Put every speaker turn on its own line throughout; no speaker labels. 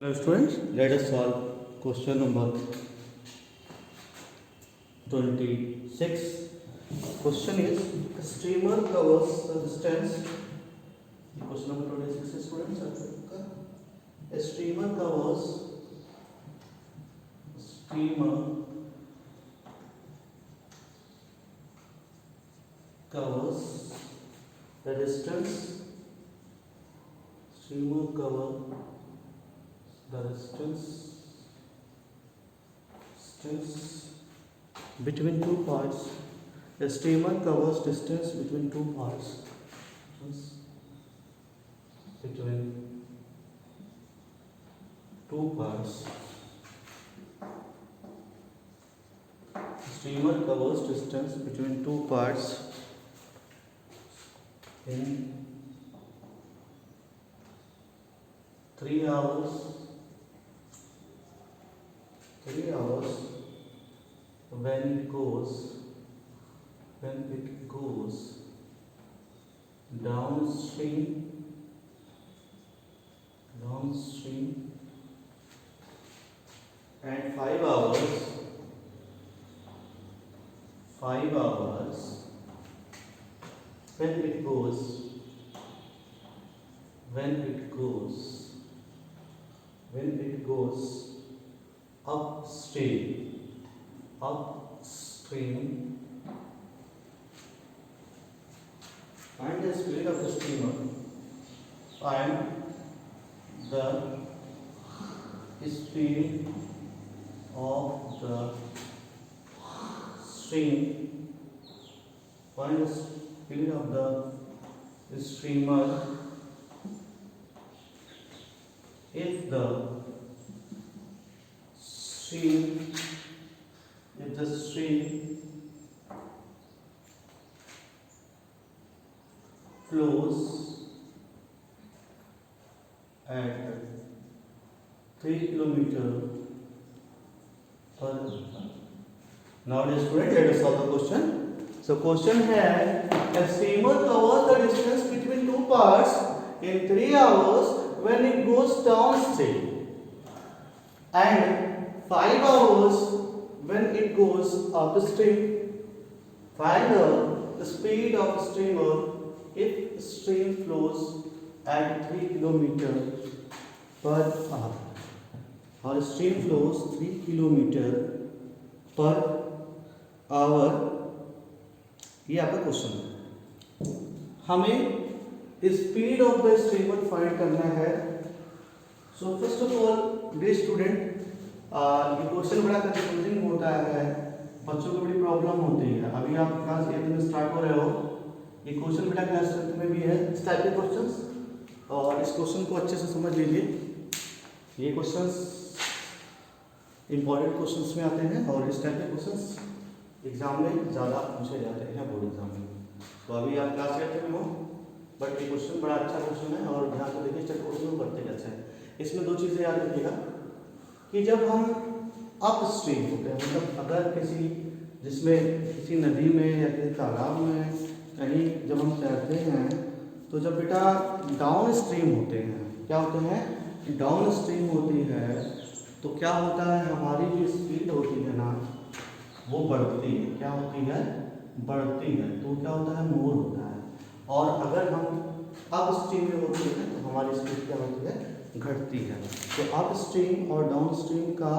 Hello students, let us solve question number 26. Question is a streamer covers the distance. Question number 26 is students. A streamer covers the distance. Streamer covers the distance between two parts. A streamer covers distance between two parts. Between two parts. Streamer covers distance between two parts in 3 hours. 3 hours when it goes downstream and 5 hours when it goes upstream. Find the speed of the streamer. Find the speed of the stream. Find the speed of the streamer if the stream flows at 3 kilometers per hour. Now, dear student, let us solve the question. So, question है a streamer covers the distance between two parts in 3 hours when it goes downstream and 5 hours when it goes upstream. Find the speed of the streamer if stream flows at 3 kilometers per hour. Or stream flows 3 kilometers per hour. ये आपका question है. हमें speed of the streamer find करना है. So first of all dear student, ये question बड़ा confusing होता है, बच्चों को बड़ी प्रॉब्लम होती है. अभी आप क्लास 8 में स्टार्ट हो रहे हो, ये क्वेश्चन बेटा क्लास 10 में भी है इस टाइप के क्वेश्चंस, और इस क्वेश्चन को अच्छे से समझ लीजिए. ये क्वेश्चंस इंपॉर्टेंट क्वेश्चंस में आते हैं और इस टाइप के क्वेश्चंस एग्जाम में ज़्यादा पूछे जाते हैं बोर्ड एग्जाम में. तो अभी आप क्लास 8 में हो, बट ये क्वेश्चन बड़ा अच्छा क्वेश्चन है और ध्यान से देखिए स्टेप क्वेश्चन को करते कैसे हैं. इसमें दो चीज़ें याद रखिएगा कि जब हम अपस्ट्रीम होते हैं, मतलब अगर किसी नदी में या किसी तालाब में कहीं जब हम तैरते हैं, तो जब बेटा डाउन स्ट्रीम होते हैं, क्या होते हैं, डाउन स्ट्रीम होती है, तो क्या होता है, हमारी जो स्पीड होती है ना वो बढ़ती है. क्या होती है, बढ़ती है. तो क्या होता है, मोर होता है. और अगर हम अप स्ट्रीम में होते हैं तो हमारी स्पीड क्या होती है, घटती है. तो अप स्ट्रीम और डाउन स्ट्रीम का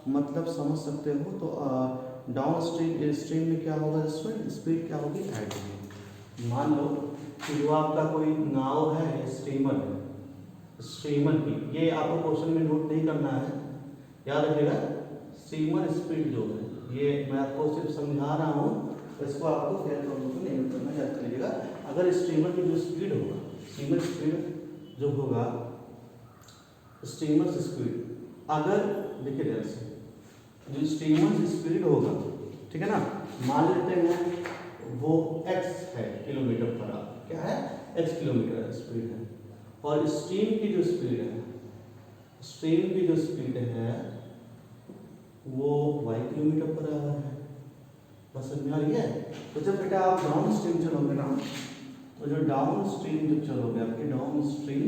मतलब समझ सकते हो. तो डाउन स्ट्रीम में क्या होगा, स्पीड क्या होगी, ऐड होगी. मान लो कि जो आपका कोई नाव है, स्ट्रीमर की, ये आपको क्वेश्चन में नोट नहीं करना है, याद रखिएगा. स्ट्रीमर स्पीड जो है, ये मैं आपको सिर्फ समझा रहा हूँ, इसको आपको फेयर प्रॉब्लम में नहीं करना, याद करिएगा. अगर स्ट्रीमर की जो स्पीड होगा, स्ट्रीमर स्पीड जो होगा, स्ट्रीमर स्पीड अगर देखिए ध्यान से, जो स्ट्रीमर स्पीड होगा, ठीक है ना, मान लेते हैं वो x है किलोमीटर पर आवर. क्या है, x किलोमीटर स्पीड है. और स्ट्रीम की जो स्पीड है वो y किलोमीटर पर आवर है. बस समझ में आ रही है. तो जब बेटा आप डाउन स्ट्रीम चलोगे ना, तो जो डाउन स्ट्रीम जब चलोगे, आपकी डाउन स्ट्रीम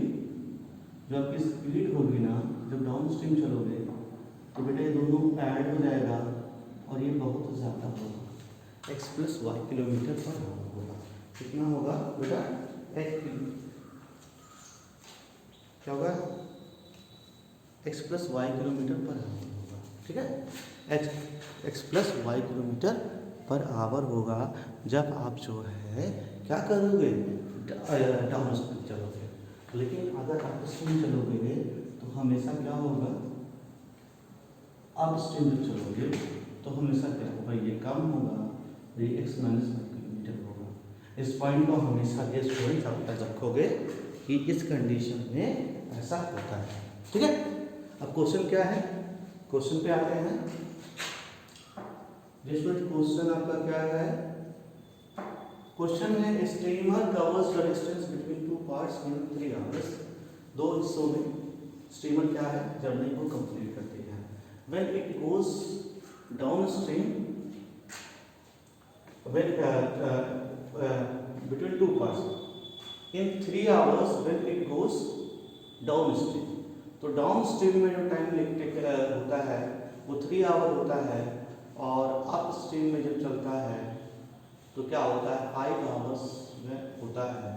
जो आपकी स्पीड होगी ना, जब डाउन स्ट्रीम चलोगे तो बेटा ये दोनों ऐड हो जाएगा और ये बहुत ज़्यादा होगा, x plus y kilometre per hour होगा। कितना होगा बेटा? क्या होगा? x plus y kilometre per hour होगा। ठीक है, x plus y kilometre per hour होगा जब आप जो है क्या करोगे? डाउन स्ट्रीम चलोगे। लेकिन अगर अप स्ट्रीम चलोगे तो हमेशा क्या होगा? अप स्ट्रीम जब चलोगे तो हमेशा क्या होगा? ये कम होगा, ये x माइनस वाई किलोमीटर होगा। इस पॉइंट को हमेशा ये स्टूडेंट आप तक रखोगे कि इस कंडीशन में ऐसा होता है। ठीक है, अब क्वेश्चन क्या है? क्वेश्चन पे आते हैं। जिसमें क्वेश्चन आपका क्या है? क्वेश्चन है steamer covers the distance between two parts in 3 hours. 2 हिस्सों में स्टीमर क्या है? जर्नी को कंप्लीट करती है। When it goes down stream, when between two parts in 3 hours, when it goes down stream. तो डाउन स्ट्रीम में जो टाइम होता है वो 3 आवर होता है, और अप स्ट्रीम में जब चलता है तो क्या होता है? 5 आवर्स में होता है।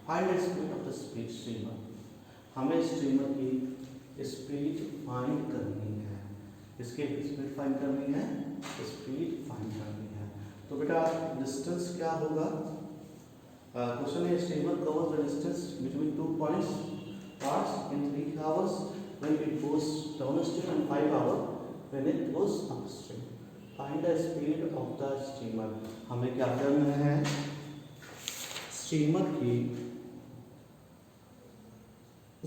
Find the speed of the steamer. हमें स्टीमर की स्पीड फाइंड करनी है। इसकी स्पीड फाइंड करनी है, स्पीड फाइंड करनी है। तो बेटा डिस्टेंस क्या होगा? क्वेश्चन है steamer covers the distance between 2 parts in 3 hours when it goes downstream and 5 hours when it goes upstream. Find the speed of the steamer. हमें क्या करना है? स्टीमर की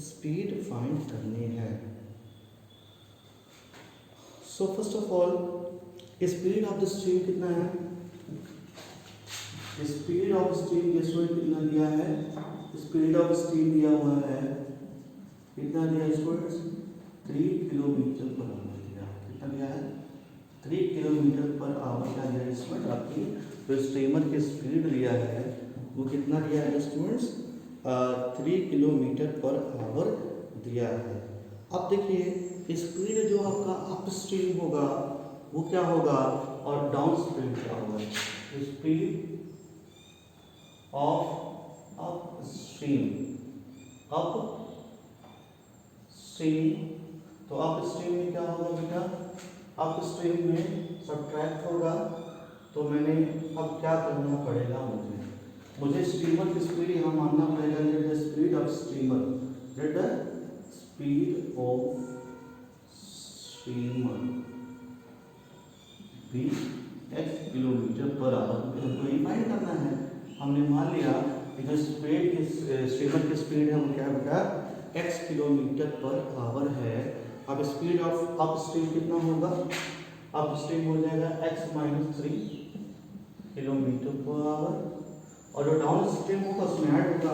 स्पीड फाइंड करनी है। So first of all speed of the stream कितना है? Speed of stream ये स्टूडेंट कितना दिया है? स्पीड ऑफ स्ट्रीम दिया हुआ है, कितना दिया स्टूडेंट्स? 3 किलोमीटर पर आवर दिया। कितना दिया है? 3 किलोमीटर पर आवर का दिया स्टूडेंट। आपकी जो स्टीमर की स्पीड दिया है वो कितना दिया है स्टूडेंट्स? 3 किलोमीटर पर आवर दिया है। अब देखिए स्पीड जो आपका अप स्ट्रीम होगा वो क्या होगा और डाउन स्ट्रीम क्या होगा? स्पीड ऑफ अप स्ट्रीम, तो अप स्ट्रीम में क्या होगा बेटा? अप स्ट्रीम में सब्ट्रैक्ट होगा। तो मैंने अब क्या करना पड़ेगा? मुझे स्टीमर की स्पीड यहाँ मानना पड़ेगा। Let the speed of steamer, let the speed of steamer भी x किलोमीटर पर आवर। हमको ये फाइंड करना है। हमने मान लिया कि जो स्पीड की स्टीमर की स्पीड है वो क्या बेटा? x किलोमीटर पर आवर है। अब स्पीड ऑफ अप स्ट्रीम कितना होगा? अप स्ट्रीम हो जाएगा x minus 3 kilometre per our, और जो डाउन स्ट्रीम होगा उसमें ऐड होगा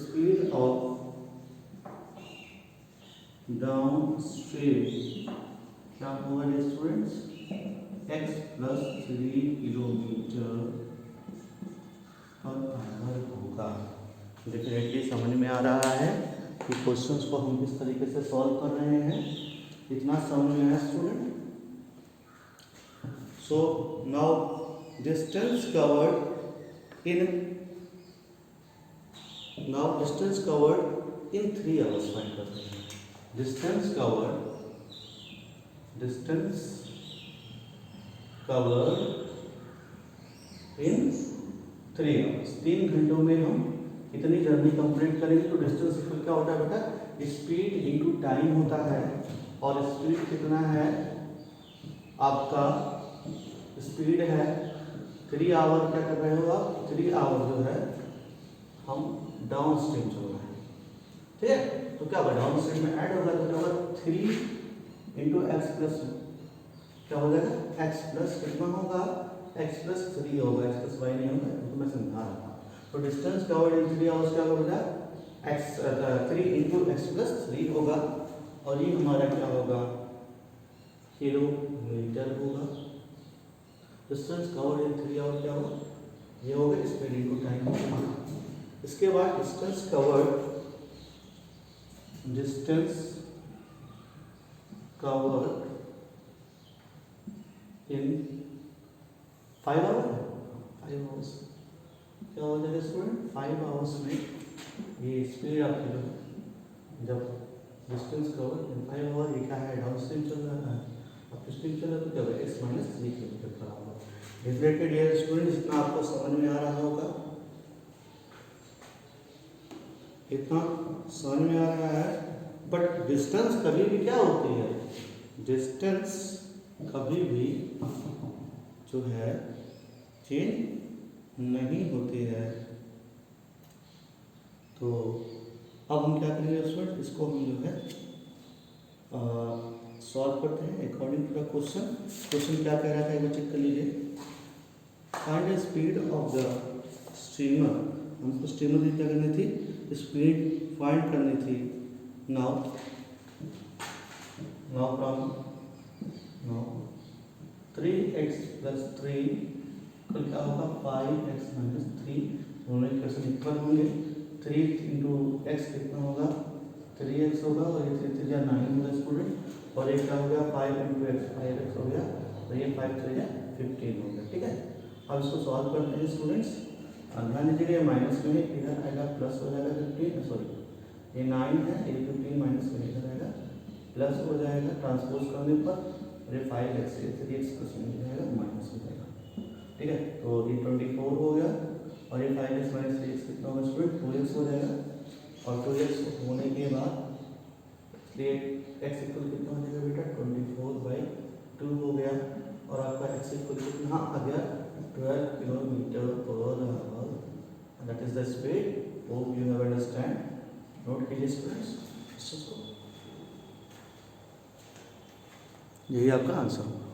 स्पीड ऑफ डाउन स्ट्रीम। क्या होगा students? x plus 3 kilometre per hour होगा। डेफिनेटली समझ में आ रहा है कि क्वेश्चंस को हम किस तरीके से सॉल्व कर रहे हैं। इतना समझ में आया student? So now distance covered in 3 hours find करते हैं। Distance covered in 3 hours. 3 घंटों में हम इतनी जर्नी कंप्लीट करेंगे। तो डिस्टेंस इक्वल क्या होता है बेटा? स्पीड इनटू टाइम होता है, और स्पीड कितना है आपका? स्पीड है 3 आवर। क्या कर रहे हो आप? 3 आवर जो है हम डाउन स्ट्रीम चल रहे हैं। ठीक है, तो क्या होगा? डाउन स्ट्रीम में ऐड होगा तो क्या होगा? 3 इंटू एक्स प्लस क्या हो जाएगा? x प्लस कितना होगा? x प्लस 3 होगा, x प्लस वाई नहीं होगा, तो मैं समझा रहा था। तो डिस्टेंस कवर्ड इन 3 आवर्स क्या होगा? 3 इंटू एक्स प्लस 3 होगा, और ये हमारा क्या होगा? किलोमीटर होगा। डिस्टेंस कवर्ड इन 3 आवर्स क्या होगा? ये होगा स्पीड इंटू टाइम होगा। इसके बाद distance covered in 5 hours. 5 hours क्या हो जाएगा स्टूडेंट? 5 hours में ये स्पीड आप लो, जब डिस्टेंस कवर इन 5 hours, ये क्या है? डाउन स्ट्रीम चल रहा है, अब स्ट्रीम चल रहा है तो क्या होगा? x minus 3 kilometre per our. Related ये स्टूडेंट, इतना आपको समझ में आ रहा होगा, इतना समझ में आ रहा है। बट डिस्टेंस कभी भी क्या होती है? डिस्टेंस कभी भी जो है चेंज नहीं होती है। तो अब हम क्या करेंगे स्टूडेंट, इसको हम जो है सॉल्व करते हैं according to the question. Question क्या कह रहा था, एक बार चेक कर लीजिए। Find the speed of the streamer. हमको स्ट्रीमर की क्या करनी थी? स्पीड फाइंड करनी थी। नाउ फ्रॉम 3x प्लस 3 तो क्या होगा? 5x माइनस 3, दोनों इक्वेशन इक्वल होंगे। 3 इंटू एक्स कितना होगा? 3x होगा, और ये 3 3 9 होगा स्टूडेंट, और ये क्या हो गया? 5 इंटू एक्स 5x हो गया, तो ये 5 3 15 हो गया। ठीक है, अब इसको सॉल्व करते हैं स्टूडेंट्स। ध्यान दीजिएगा, ये माइनस में इधर आएगा प्लस हो जाएगा 15, सॉरी ये 9 है, ये 15 माइनस में इधर आएगा प्लस हो जाएगा ट्रांसपोज करने पर, और ये 5x से 3x प्लस में जाएगा माइनस हो जाएगा। ठीक है, तो ये 24 हो गया, और ये 5x माइनस 3x कितना होगा स्टूडेंट? 2x हो जाएगा, और 2x होने के बाद 3x इक्वल कितना हो जाएगा बेटा? 24/2 हो गया, और आपका x इक्वल कितना आ गया? 12 kilometre per our. That is the speed. Hope you have understand. Note कीजिए स्टूडेंट्स, यही आपका आंसर होगा।